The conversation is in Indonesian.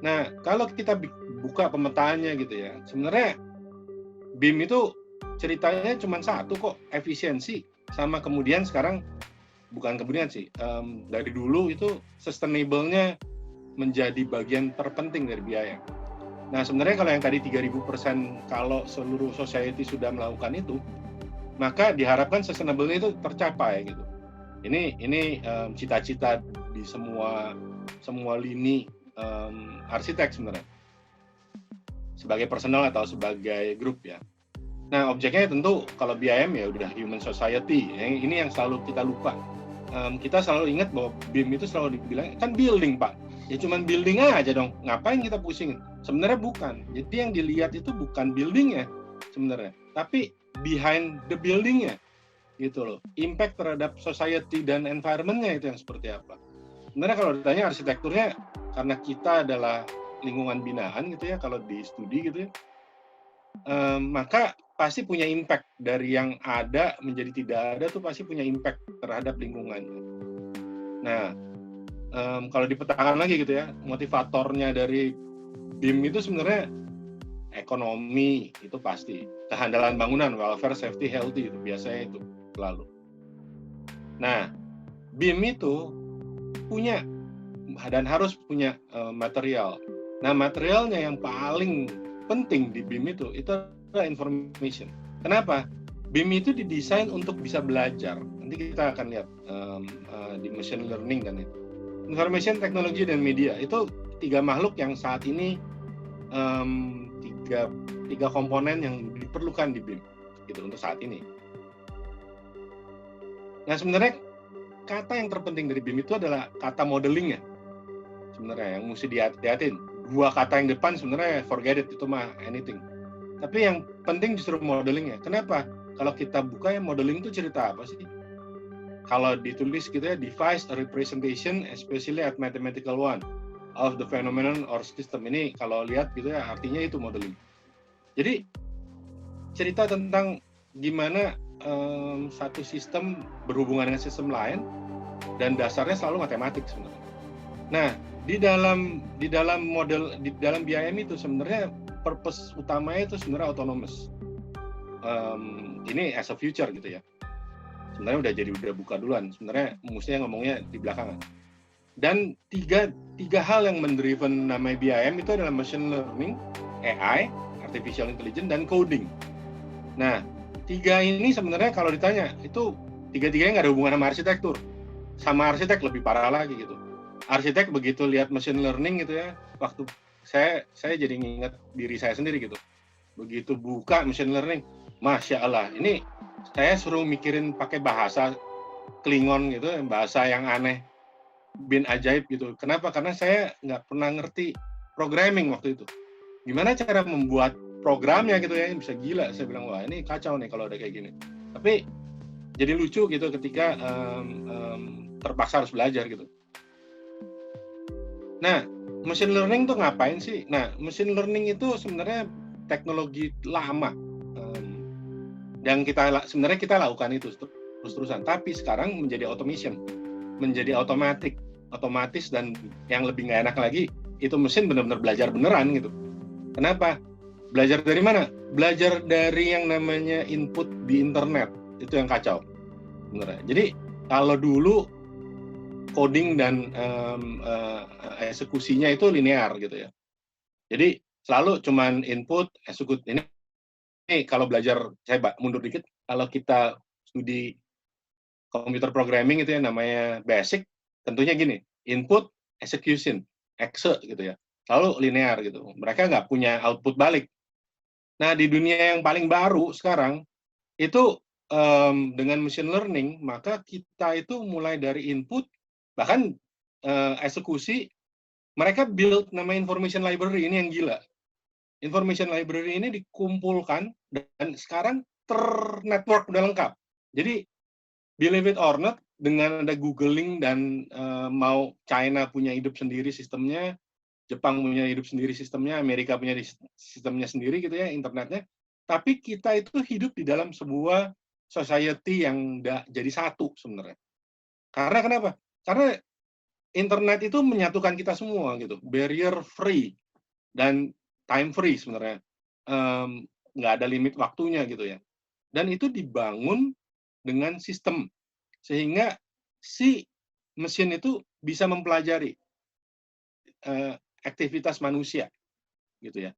Nah, kalau kita buka pemetaannya gitu ya, sebenarnya BIM itu ceritanya cuma satu kok, efisiensi sama kemudian sekarang bukan kemudian sih, dari dulu itu sustainable-nya menjadi bagian terpenting dari biaya. Nah, sebenarnya kalau yang tadi 3.000% kalau seluruh society sudah melakukan itu, maka diharapkan sustainable-nya itu tercapai gitu. Ini cita-cita di semua lini arsitek sebenarnya, sebagai personal atau sebagai grup ya. Nah, objeknya tentu kalau BIM ya udah human society. Ini yang selalu kita lupa. Kita selalu ingat bahwa BIM itu selalu dibilang kan building, Pak. Ya cuman building aja dong. Ngapain kita pusingin? Sebenarnya bukan. Jadi yang dilihat itu bukan buildingnya sebenarnya, tapi behind the buildingnya gitu loh. Impact terhadap society dan environment-nya itu yang seperti apa. Sebenarnya kalau ditanya arsitekturnya, karena kita adalah lingkungan binaan gitu ya, kalau di studi gitu ya, maka pasti punya impact dari yang ada menjadi tidak ada tuh pasti punya impact terhadap lingkungan. Nah, kalau dipetakan lagi gitu ya, motivatornya dari BIM itu sebenarnya ekonomi itu pasti, kehandalan bangunan, welfare, safety, healthy itu biasanya itu selalu. Nah, BIM itu punya dan harus punya material. Nah, materialnya yang paling penting di BIM itu adalah information. Kenapa? BIM itu didesain untuk bisa belajar. Nanti kita akan lihat di machine learning kan itu. Information, teknologi, dan media itu tiga makhluk yang saat ini tiga komponen yang diperlukan di BIM gitu untuk saat ini. Nah, sebenarnya kata yang terpenting dari BIM itu adalah kata modeling ya. Sebenarnya yang mesti dihati-hatin. Dua kata yang depan sebenarnya forget it, itu mah anything. Tapi yang penting justru modelingnya. Kenapa? Kalau kita buka ya modeling itu cerita apa sih? Kalau ditulis gitu ya, device a representation especially at mathematical one of the phenomenon or system. Ini kalau lihat gitu ya, artinya itu modeling. Jadi cerita tentang gimana satu sistem berhubungan dengan sistem lain dan dasarnya selalu matematik sebenarnya. Nah, di dalam model di dalam BIM itu sebenarnya purpose utamanya itu sebenarnya autonomous. Ini as a future gitu ya. Sebenarnya udah buka duluan. Sebenarnya mestinya ngomongnya di belakangan. Dan tiga hal yang mendriven namanya BIM itu adalah machine learning, AI, artificial intelligence, dan coding. Nah, tiga ini sebenarnya kalau ditanya itu tiga-tiganya nggak ada hubungan sama arsitektur. Sama arsitek lebih parah lagi gitu. Arsitek begitu lihat machine learning gitu ya, waktu saya jadi nginget diri saya sendiri gitu. Begitu buka machine learning, Masya Allah, ini saya suruh mikirin pakai bahasa Klingon gitu, bahasa yang aneh, bin ajaib gitu. Kenapa? Karena saya nggak pernah ngerti programming waktu itu. Gimana cara membuat programnya gitu ya, bisa gila. Saya bilang, wah ini kacau nih kalau ada kayak gini. Tapi jadi lucu gitu ketika terpaksa harus belajar gitu. Nah, machine learning itu ngapain sih? Nah, machine learning itu sebenarnya teknologi lama yang sebenarnya kita lakukan itu terus-terusan. Tapi sekarang menjadi automation, menjadi otomatis dan yang lebih nggak enak lagi itu mesin benar-benar belajar beneran gitu. Kenapa? Belajar dari mana? Belajar dari yang namanya input di internet, itu yang kacau. Bener. Jadi kalau dulu coding dan eksekusinya itu linear gitu ya. Jadi selalu cuman input, execute. Ini kalau belajar, saya mundur dikit, kalau kita studi computer programming itu ya namanya basic, tentunya gini, input, execution, exe gitu ya. Selalu linear gitu. Mereka nggak punya output balik. Nah, di dunia yang paling baru sekarang, itu dengan machine learning, maka kita itu mulai dari input, bahkan eksekusi, mereka build nama information library, ini yang gila. Information library ini dikumpulkan, dan sekarang ter-network udah lengkap. Jadi, believe it or not, dengan ada googling dan mau China punya hidup sendiri sistemnya, Jepang punya hidup sendiri sistemnya, Amerika punya sistemnya sendiri gitu ya, internetnya. Tapi kita itu hidup di dalam sebuah society yang jadi satu sebenarnya. Karena kenapa? Karena internet itu menyatukan kita semua gitu, barrier free dan time free sebenarnya. Nggak ada limit waktunya gitu ya. Dan itu dibangun dengan sistem sehingga si mesin itu bisa mempelajari aktivitas manusia gitu ya.